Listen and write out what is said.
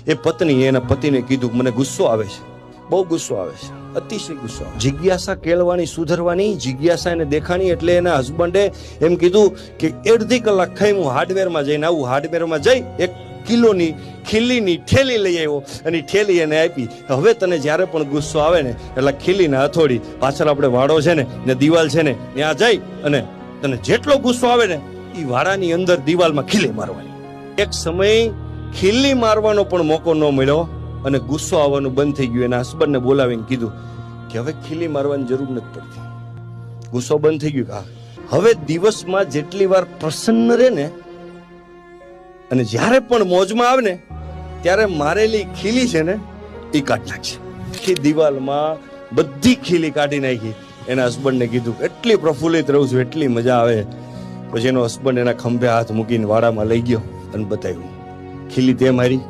એ પત્નીએ એના પતિને કીધું મને ગુસ્સો આવે છે, બહુ ગુસ્સો આવે છે, અતિશય ગુસ્સો. જિજ્ઞાસા કેળવાની, સુધરવાની જિજ્ઞાસા એને દેખાણી એટલે એના હસબન્ડે એમ કીધું કે અડધી કલાક થઈ હું હાર્ડવેરમાં જઈને આવું. હાર્ડવેરમાં જઈ 1 કિલોની ખીલીની થેલી લઈ આવ્યો અને થેલી એને આપી. હવે તને જ્યારે પણ ગુસ્સો આવે ને એટલે ખીલીના હથોડી પાછળ આપણે વાડો છે ને દિવાલ છે ને ત્યાં જઈ અને તને જેટલો ગુસ્સો આવે ને એ વાડાની અંદર દિવાલમાં ખીલી મારવાની. એક સમય ખીલી મારવાનો પણ મોકો ન મળ્યો અને ગુસ્સો આવવાનું બંધ થઈ ગયું. એના હસબન્ડને બોલાવીને કીધું કે હવે ખીલી મારવાની જરૂર નથી પડતી, ગુસ્સો બંધ થઈ ગયું. હવે દિવસમાં જેટલી વાર પ્રસન્ન રહે ને અને જ્યારે પણ મોજમાં આવે ને ત્યારે મારેલી ખીલી છે ને એ કાઢી નાખશે. આખી દિવાલમાં બધી ખીલી કાઢી નાખી. એના હસબન્ડને કીધું એટલી પ્રફુલ્લિત રહું છું, એટલી મજા આવે. પછી એનો હસબન્ડ એના ખંભે હાથ મૂકીને વાડામાં લઈ ગયો અને બતાવ્યું ખીલી તે મારી.